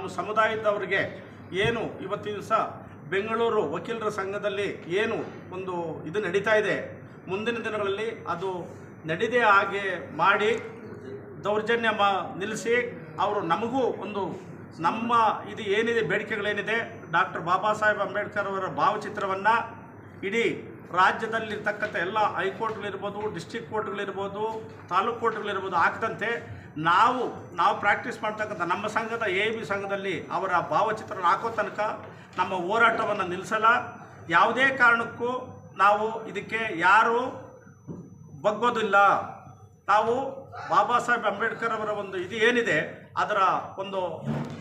ನಮ್ಮ ಸಮುದಾಯದವರಿಗೆ ಏನು ಇವತ್ತಿನ ದಿವಸ ಬೆಂಗಳೂರು ವಕೀಲರ ಸಂಘದಲ್ಲಿ ಏನು ಒಂದು ಇದು ನಡೀತಾ ಇದೆ, ಮುಂದಿನ ದಿನಗಳಲ್ಲಿ ಅದು ನಡೀದೇ ಹಾಗೆ ಮಾಡಿ ದೌರ್ಜನ್ಯ ನಿಲ್ಲಿಸಿ ಅವರು ನಮಗೂ ಒಂದು ನಮ್ಮ ಇದು ಏನಿದೆ ಬೇಡಿಕೆಗಳೇನಿದೆ ಡಾಕ್ಟರ್ ಬಾಬಾ ಸಾಹೇಬ್ ಅಂಬೇಡ್ಕರ್ ಅವರ ಭಾವಚಿತ್ರವನ್ನು ಇಡೀ ರಾಜ್ಯದಲ್ಲಿರ್ತಕ್ಕಂಥ ಎಲ್ಲ ಹೈಕೋರ್ಟ್ಗಳಿರ್ಬೋದು, ಡಿಸ್ಟ್ರಿಕ್ಟ್ ಕೋರ್ಟ್ಗಳಿರ್ಬೋದು, ತಾಲೂಕು ಕೋರ್ಟ್ಗಳಿರ್ಬೋದು ಹಾಕದಂತೆ ನಾವು ಪ್ರಾಕ್ಟೀಸ್ ಮಾಡ್ತಕ್ಕಂಥ ನಮ್ಮ ಸಂಘದ AAB ಸಂಘದಲ್ಲಿ ಅವರ ಭಾವಚಿತ್ರನ ಹಾಕೋ ತನಕ ನಮ್ಮ ಹೋರಾಟವನ್ನು ನಿಲ್ಲಿಸಲ್ಲ. ಯಾವುದೇ ಕಾರಣಕ್ಕೂ ನಾವು ಇದಕ್ಕೆ ಯಾರೂ ಬಗ್ಗೋದಿಲ್ಲ. ನಾವು ಬಾಬಾ ಸಾಹೇಬ್ ಅಂಬೇಡ್ಕರ್ ಅವರ ಒಂದು ಇದು ಏನಿದೆ ಅದರ ಒಂದು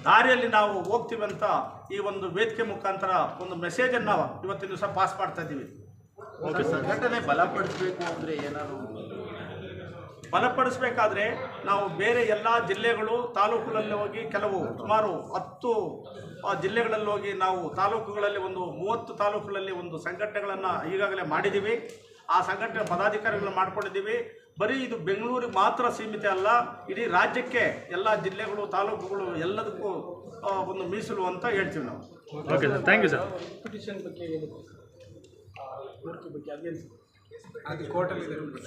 ದಾರಿಯಲ್ಲಿ ನಾವು ಹೋಗ್ತೀವಿ ಅಂತ ಈ ಒಂದು ವೇದಿಕೆ ಮುಖಾಂತರ ಒಂದು ಮೆಸೇಜನ್ನು ಇವತ್ತಿನ ದಿವಸ ಪಾಸ್ ಮಾಡ್ತಾ ಇದ್ದೀವಿ. ಸಂಘಟನೆ ಬಲಪಡಿಸಬೇಕು ಅಂದರೆ ಏನಾದರೂ ಬಲಪಡಿಸಬೇಕಾದ್ರೆ ನಾವು ಬೇರೆ ಎಲ್ಲ ಜಿಲ್ಲೆಗಳು ತಾಲೂಕುಗಳಲ್ಲಿ ಹೋಗಿ ಕೆಲವು ಸುಮಾರು 10 ಜಿಲ್ಲೆಗಳಲ್ಲಿ ಹೋಗಿ ನಾವು ತಾಲೂಕುಗಳಲ್ಲಿ ಒಂದು 30 ತಾಲೂಕುಗಳಲ್ಲಿ ಒಂದು ಸಂಘಟನೆಗಳನ್ನು ಈಗಾಗಲೇ ಮಾಡಿದ್ದೀವಿ. ಆ ಸಂಘಟನೆ ಪದಾಧಿಕಾರಿಗಳನ್ನು ಮಾಡ್ಕೊಂಡಿದ್ದೀವಿ. ಬರೀ ಇದು ಬೆಂಗಳೂರಿಗೆ ಮಾತ್ರ ಸೀಮಿತ ಅಲ್ಲ, ಇಡೀ ರಾಜ್ಯಕ್ಕೆ ಎಲ್ಲ ಜಿಲ್ಲೆಗಳು ತಾಲೂಕುಗಳು ಎಲ್ಲದಕ್ಕೂ ಒಂದು ಮೀಸಲು ಅಂತ ಹೇಳ್ತೀವಿ ನಾವು. Okay sir, thank you sir. Petition ಬಗ್ಗೆ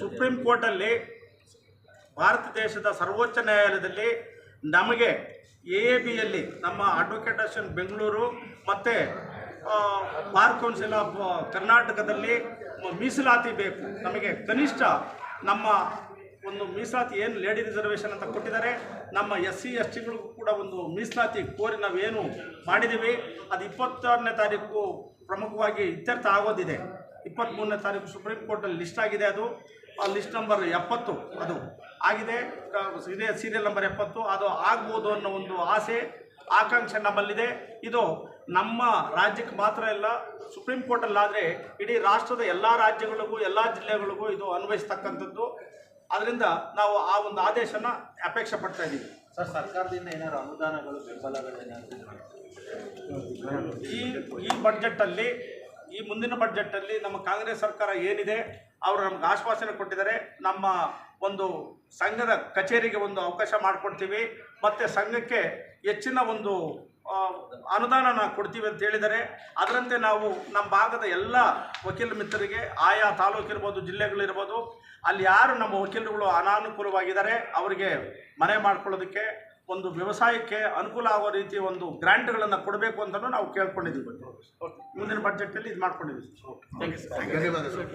ಸುಪ್ರೀಂ ಕೋರ್ಟಲ್ಲಿ ಭಾರತ ದೇಶದ ಸರ್ವೋಚ್ಚ ನ್ಯಾಯಾಲಯದಲ್ಲಿ ನಮಗೆ AABಯಲ್ಲಿ ನಮ್ಮ ಅಡ್ವೊಕೇಟ್ ಅಸೋಸಿಯೇಷನ್ ಬೆಂಗಳೂರು ಮತ್ತು ಬಾರ್ ಕೌನ್ಸಿಲ್ ಆಫ್ ಕರ್ನಾಟಕದಲ್ಲಿ ಮೀಸಲಾತಿ ಬೇಕು. ನಮಗೆ ಕನಿಷ್ಠ ನಮ್ಮ ಒಂದು ಮೀಸಲಾತಿ ಏನು ಲೇಡಿ ರಿಸರ್ವೇಷನ್ ಅಂತ ಕೊಟ್ಟಿದ್ದಾರೆ, ನಮ್ಮ SC STಗಳಿಗೂ ಕೂಡ ಒಂದು ಮೀಸಲಾತಿ ಕೋರಿ ನಾವೇನು ಮಾಡಿದ್ದೀವಿ ಅದು 26ನೇ ತಾರೀಕು ಪ್ರಮುಖವಾಗಿ ಇತ್ಯರ್ಥ ಆಗೋದಿದೆ. 23ನೇ ತಾರೀಕು ಸುಪ್ರೀಂ ಕೋರ್ಟಲ್ಲಿ ಲಿಸ್ಟ್ ಆಗಿದೆ. ಅದು ಲಿಸ್ಟ್ ನಂಬರ್ 70 ಅದು ಆಗಿದೆ, ಇದೇ ಸೀರಿಯಲ್ ನಂಬರ್ 70 ಅದು ಆಗ್ಬೋದು ಅನ್ನೋ ಒಂದು ಆಸೆ ಆಕಾಂಕ್ಷೆ ನಮ್ಮಲ್ಲಿದೆ. ಇದು ನಮ್ಮ ರಾಜ್ಯಕ್ಕೆ ಮಾತ್ರ ಇಲ್ಲ, ಸುಪ್ರೀಂ ಕೋರ್ಟಲ್ಲಾದರೆ ಇಡೀ ರಾಷ್ಟ್ರದ ಎಲ್ಲ ರಾಜ್ಯಗಳಿಗೂ ಎಲ್ಲ ಜಿಲ್ಲೆಗಳಿಗೂ ಇದು ಅನ್ವಯಿಸ್ತಕ್ಕಂಥದ್ದು. ಅದರಿಂದ ನಾವು ಆ ಒಂದು ಆದೇಶನ ಅಪೇಕ್ಷೆ ಪಡ್ತಾ ಇದ್ದೀವಿ. ಸರ್, ಸರ್ಕಾರದಿಂದ ಏನಾದ್ರು ಅನುದಾನಗಳು ಬೆಂಬಲಗಳೇನಾದರೂ ಈ ಬಡ್ಜೆಟ್ಟಲ್ಲಿ ಈ ಮುಂದಿನ ಬಡ್ಜೆಟ್ಟಲ್ಲಿ ನಮ್ಮ ಕಾಂಗ್ರೆಸ್ ಸರ್ಕಾರ ಏನಿದೆ ಅವರು ನಮ್ಗೆ ಆಶ್ವಾಸನೆ ಕೊಟ್ಟಿದ್ದಾರೆ. ನಮ್ಮ ಒಂದು ಸಂಘದ ಕಚೇರಿಗೆ ಒಂದು ಅವಕಾಶ ಮಾಡಿಕೊಡ್ತೀವಿ ಮತ್ತು ಸಂಘಕ್ಕೆ ಹೆಚ್ಚಿನ ಒಂದು ಅನುದಾನನ ಕೊಡ್ತೀವಿ ಅಂತ ಹೇಳಿದ್ದಾರೆ. ಅದರಂತೆ ನಾವು ನಮ್ಮ ಭಾಗದ ಎಲ್ಲ ವಕೀಲ ಮಿತ್ರರಿಗೆ ಆಯಾ ತಾಲೂಕಿರ್ಬೋದು, ಜಿಲ್ಲೆಗಳಿರ್ಬೋದು, ಅಲ್ಲಿ ಯಾರು ನಮ್ಮ ವಕೀಲರುಗಳು ಅನಾನುಕೂಲವಾಗಿದ್ದಾರೆ ಅವರಿಗೆ ಮನೆ ಮಾಡ್ಕೊಳ್ಳೋದಕ್ಕೆ ಒಂದು ವ್ಯವಸಾಯಕ್ಕೆ ಅನುಕೂಲ ಆಗೋ ರೀತಿ ಒಂದು ಗ್ರಾಂಟ್ಗಳನ್ನು ಕೊಡಬೇಕು ಅಂತಲೂ ನಾವು ಕೇಳ್ಕೊಂಡಿದ್ದೀವಿ. ಮುಂದಿನ ಬಡ್ಜೆಟಲ್ಲಿ ಇದು ಮಾಡ್ಕೊಂಡಿದ್ದೀವಿ. Thank you sir.